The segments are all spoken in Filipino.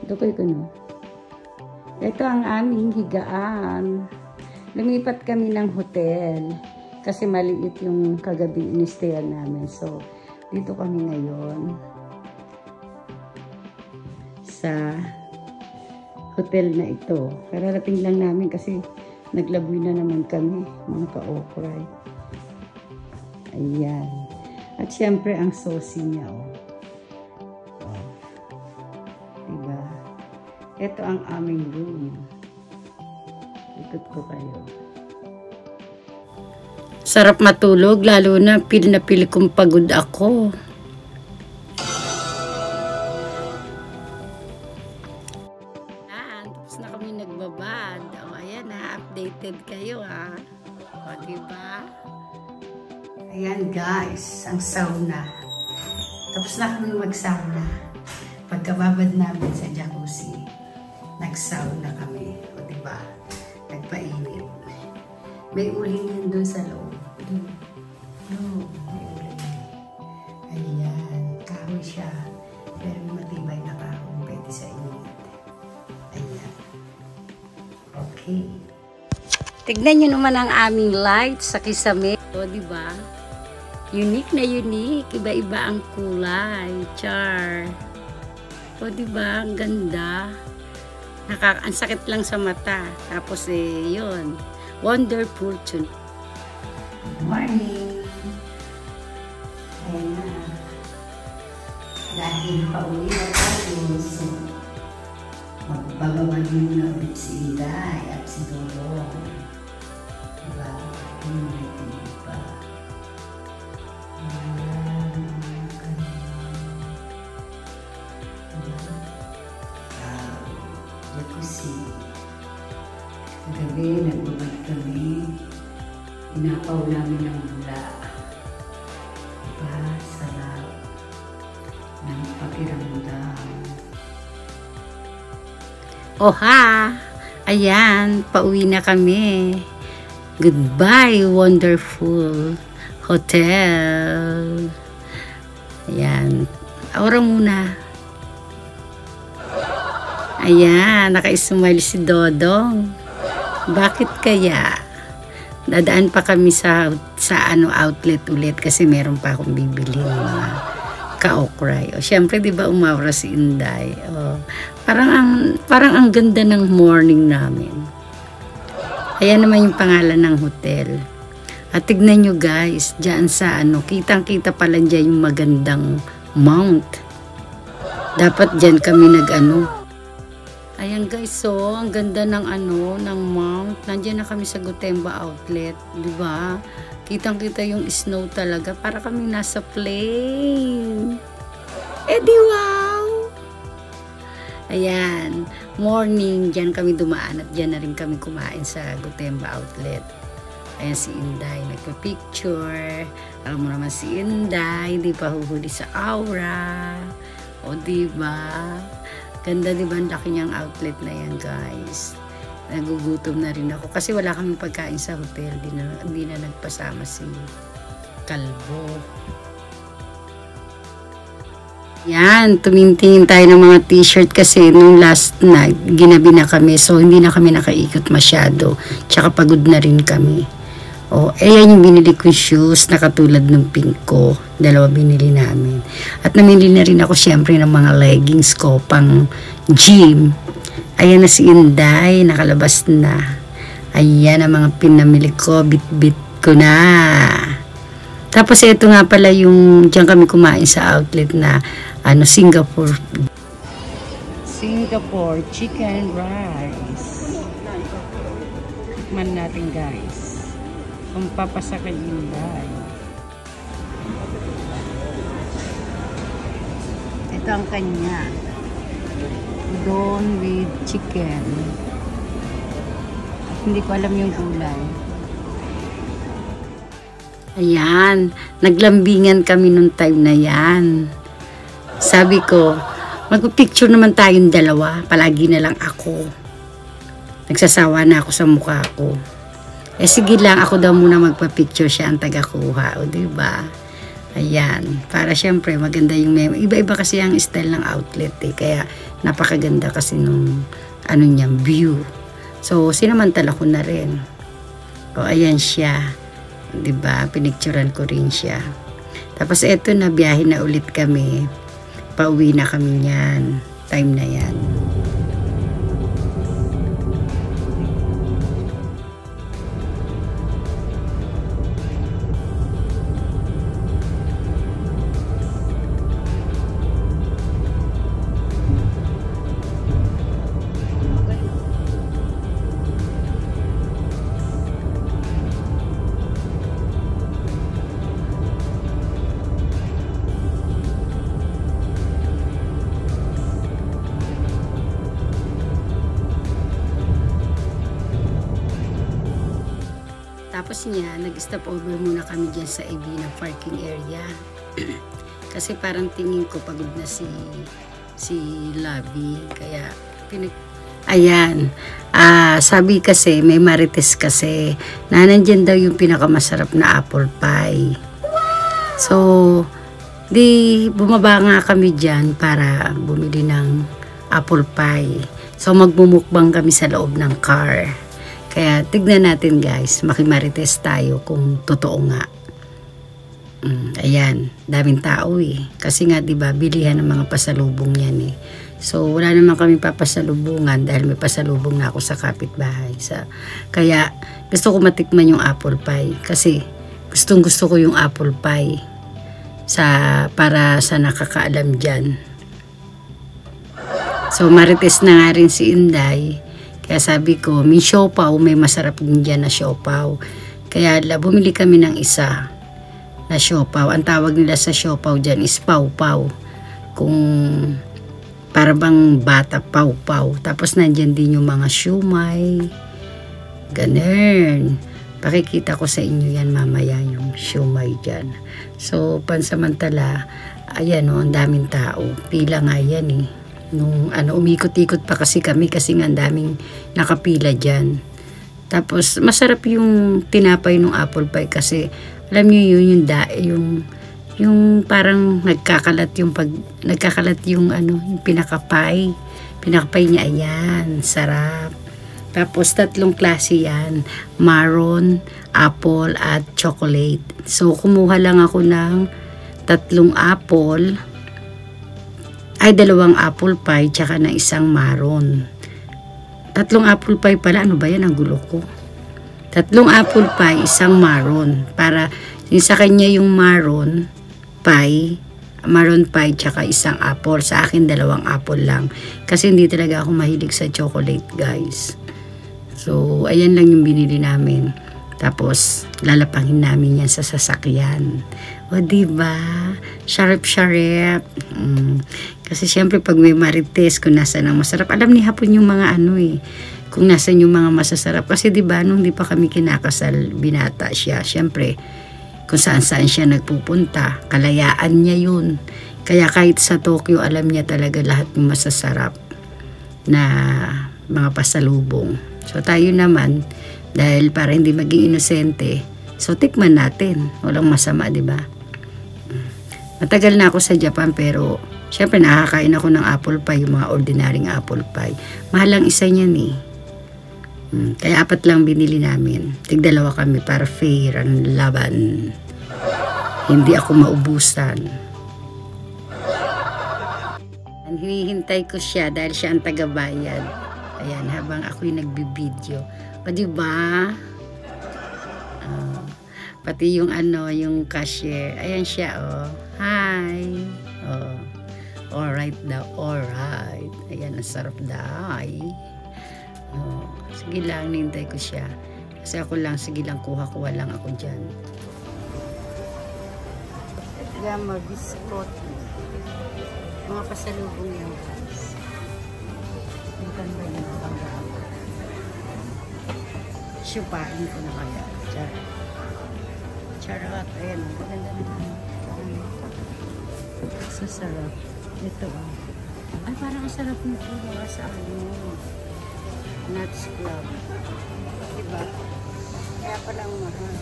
Dukoy ko no. Ito ang aming higaan. Lumipat kami ng hotel kasi maliit yung kagabi inistayan namin. So, dito kami ngayon sa hotel na ito. Kararating lang namin kasi naglaboy na naman kami, mga ka-okray. Ayan. At syempre ang sosi niya, oh. Diba? Ito ang aming room. Ikot ko kayo. Sarap matulog, lalo na pil kong pagod ako. Tapos na kami nagbabad. O, ayan ha, updated kayo ha. O, diba? Ayan guys, ang sauna. Tapos na kami mag-sauna. Pagkababad namin sa jacuzzi, nag-sauna kami. O diba? Nagpainit. May uling yun doon sa loob. No, may uling. Ayan. Kahoy siya. Pero matibay na kahoy. Pwede sa init. Ayan. Okay. Tignan nyo naman ang aming lights sa kisame. O diba? Unique na unique. Iba-iba ang kulay. Char. O diba, ang ganda. Ang sakit lang sa mata. Tapos yun. Wonderful tune. Good morning. Ayan na. Dahil pauwi na tayo. So, magbabawal muna ulit si Inday at si Dolo. Diba? Hindi pa. Jacuzzi. Kagabi, nagbabad kami. Inapaw namin ng bula. Diba? Sarap ng pakiramdam. Oha! Ayan, pauwi na kami. Goodbye, wonderful hotel. Ayan. Aura muna. Ayan, naka-smile si Dodong. Bakit kaya? Dadaan pa kami sa outlet ulit kasi meron pa akong bibili ng mga ka-okray. O syempre, 'di ba, umawra si Inday. O, parang ang ganda ng morning namin. Ayan naman yung pangalan ng hotel. At tignan nyo guys, diyan sa kitang-kita pala diyan yung magandang mount. Dapat diyan kami Ayan guys, so ang ganda ng ng mount. Nandiyan na kami sa Gotemba outlet, 'di ba? Kitang-kita yung snow talaga, para kami nasa plane. Di wow. Ayan, morning diyan kami dumaan at diyan na rin kami kumain sa Gotemba outlet. Ayan si Inday, nagpa-picture. Alam mo naman si Inday, di pa huhuli sa aura. O diba? Ganda diba, ang laki niyang outlet na yan guys. Nagugutom na rin ako kasi wala kaming pagkain sa hotel. Di na nagpasama si Kalbo. Yan, tumingin tayo ng mga t-shirt kasi nung last night, ginabi na kami. So, hindi na kami nakaikot masyado. Tsaka pagod na rin kami. Ayan yung binili kong shoes na katulad ng pink ko. Dalawa binili namin. At namili na rin ako syempre ng mga leggings ko pang gym. Ayan na si Inday, nakalabas na. Ayan ang mga pinamili ko, bit-bit ko na. Tapos ito nga pala yung diyan kami kumain sa outlet na Singapore chicken rice. Tikman natin guys. Kung papasa kay Inday. Ito ang kanya. Udon with chicken. Hindi ko alam yung gulay. Ayan, naglambingan kami nung time na yan. Sabi ko, mag-picture naman tayong dalawa. Palagi na lang ako. Nagsasawa na ako sa mukha ko. Eh sige lang, ako daw muna magpa-picture, siya ang taga-kuha. O diba? Ayan. Para syempre maganda yung memo. Iba-iba kasi ang style ng outlet eh. Kaya napakaganda kasi nung ano niyang view. So sinamantala ko na rin. O ayan siya. Diba? Pinicturean ko rin siya. Tapos eto na, biyahe na ulit kami. Pauwi na kami niyan. Time na yan. Tapos niya, nag-stop over muna kami dyan sa Ibina parking area. Kasi parang tingin ko pagod na si Labi. Kaya, ayan. Sabi kasi, may marites kasi, na nandyan daw yung pinakamasarap na apple pie. So, bumaba nga kami dyan para bumili ng apple pie. So, magmumukbang kami sa loob ng car. Kaya tignan natin guys, makimarites tayo kung totoo nga. Ayan, daming tao eh. Kasi nga 'di ba, bilihan ng mga pasalubong yan eh. So wala naman kami papasalubungan dahil may pasalubong na ako sa kapitbahay. Kaya gusto ko matikman yung apple pie kasi gustong-gusto ko yung apple pie para sa nakakaalam diyan. So marites na nga rin si Inday. Kaya sabi ko, may siopaw, may masarap din dyan na siopaw. Kaya bumili kami ng isa na siopaw. Ang tawag nila sa siopaw dyan is pawpaw. Kung para bang bata, pawpaw. Tapos nandyan din yung mga siumay. Ganun. Pakikita ko sa inyo yan mamaya yung siumay dyan. So, pansamantala, ayan o, ang daming tao. Pila nga yan eh. Nung umikot-ikot pa kasi kami kasi nga ang daming nakapila dyan. Tapos masarap yung tinapay ng apple pie kasi alam niyo yun yung parang nagkakalat yung pinakapay niya, ayan, sarap. Tapos 3 klase yan, maroon, apple at chocolate. So kumuha lang ako ng 3 apple, 2 apple pie, tsaka na 1 maroon. 3 apple pie pala, ano ba yan, ang gulo ko. 3 apple pie, 1 maroon. Para sa kanya yung maroon pie, tsaka 1 apple. Sa akin 2 apple lang. Kasi hindi talaga ako mahilig sa chocolate, guys. So, ayan lang yung binili namin. Tapos, lalapangin namin yan sa sasakyan. O, diba? Sharp. Kasi syempre, pag may marites, kung nasa ang masarap, alam ni Hapon yung mga kung nasa yung mga masasarap. Kasi diba, nung di pa kami kinakasal, binata siya. Syempre, kung saan-saan siya nagpupunta, kalayaan niya yun. Kaya kahit sa Tokyo, alam niya talaga lahat yung masasarap na mga pasalubong. So, tayo naman, dahil para hindi maging inosente, so tikman natin. Walang masama, di ba? Matagal na ako sa Japan pero syempre nakakain ako ng apple pie, yung mga ordinaryong apple pie. Mahal lang isa niyan eh. Kaya 4 lang binili namin. Tig-2 kami para fair ang laban. Hindi ako maubusan. Hinihintay ko siya dahil siya ang tagabayad. Ayan, habang ako'y nagbibideo. O, diba? Pati yung yung cashier. Ayan siya, oh. Hi. Oh. Alright daw. Alright. Ayan, ang sarap daw. Oh. Sige lang, nintay ko siya. Kasi ako lang, sige lang, kuha lang ako dyan. Gama, biskot. Mga pasalubong yan, guys. Siupain ko na kaya. Charot. Ayan. Maganda naman. Sasarap. Ito. Ay, parang sarap nito. Sa Nuts Club. Diba? Kaya palang mahal.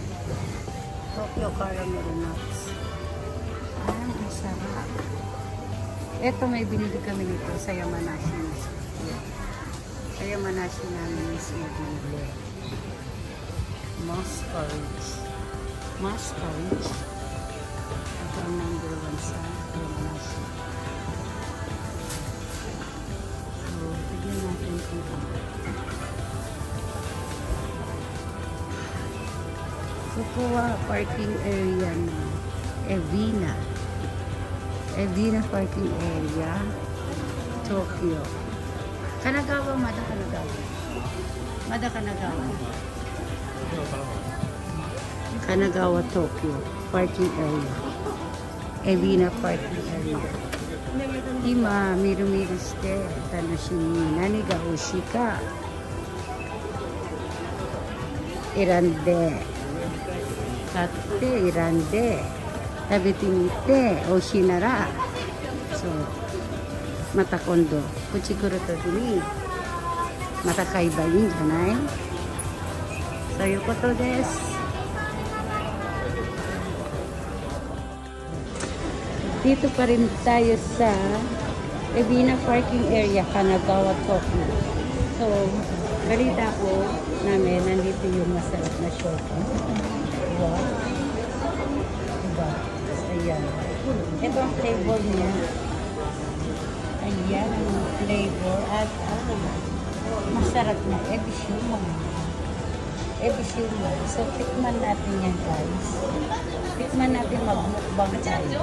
Tokyo Caramel Nuts. Ay, ang sarap. Ito, may binili kami nito sa Yamanashi. Sa Yamanashi namin is binili. Mascarage. Ito ang number 1 sa Yamanashi. So, tignan natin ito. Kukuha parking area na Evina parking area, Tokyo. Kanagawa, Mada Kanagawa. Kanagawa, Tokyo. Parking area. Evina parking area. Ima, miru shite, tanoshimi, nani ga oishii ka erande, katte, erande, tabete mite, oishii nara. So, mata kondo, kochi kuru toki ni, mata kaiba ii janai? So,いうことです。Dito pa rin tayo sa Evina parking area, Kanagawa, Tokyo. So, balita ko namin, nandito yung masarap na shopping. Diba? Ayan. Ito ang flavor niya. Ayan ang flavor. At masarap na. Ebishuma. So, tikman natin yan, guys. Tikman natin magmukbang tayo.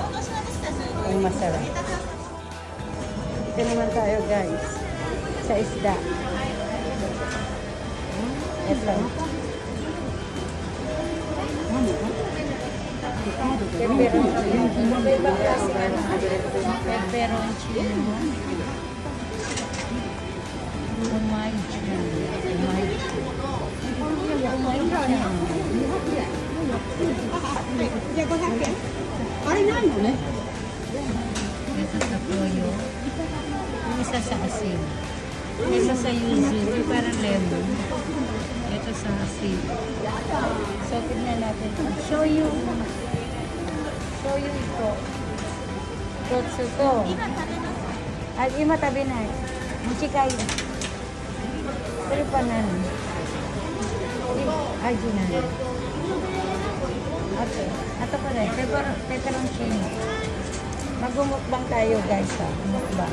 Ang masarap. Ito naman tayo, guys. Sa isda. Ito. Peperoncino. Ito sa toyo. Yung isa sa asin. Ito sa yuzu. Yung parang lemon. Ito sa asin. So, tignan natin. Shoyu. Shoyu ito. Kotsu to. At ima tabi na. Muchikai. Pero pa na. Aji na. Ito pa rin. Peperoncino. Mag-mukbang tayo, guys, ha. Mukbang.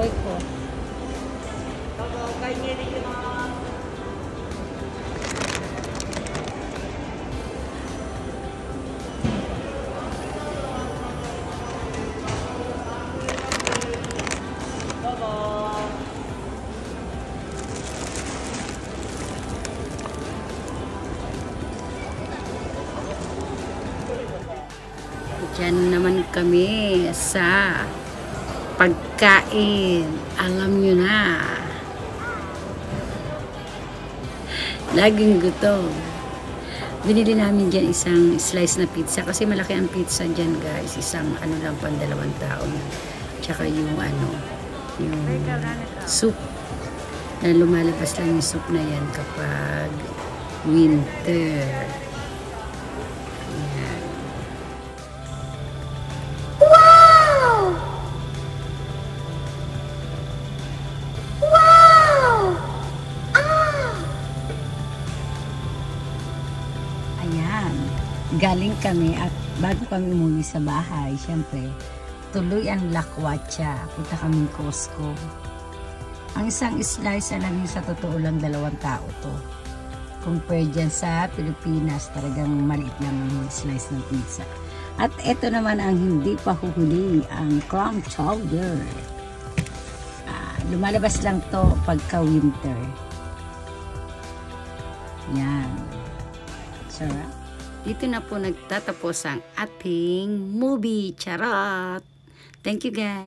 Oiko. Diyan naman kami sa pagkain. Alam nyo na. Laging gutom. Binili namin dyan isang slice na pizza kasi malaki ang pizza dyan guys. Isang ano lang pang 2 tao na. Tsaka yung yung soup. Na lumalabas lang yung soup na yan kapag winter. Ayan. Wow! Wow! Ayan, galing kami at bago kami umuwi sa bahay, syempre, tuloy ang lakwatsa. Punta kaming Costco. Ang isang slice, alam niyo, sa totoo lang 2 tao to. Compare dyan sa Pilipinas, talagang maliit lang ang slice ng pizza. At ito naman ang hindi pa huhuli, ang clam chowder. Lumalabas lang to pagka winter. Yan. Sarap. Dito na po nagtatapos ang ating movie. Charot! Thank you guys.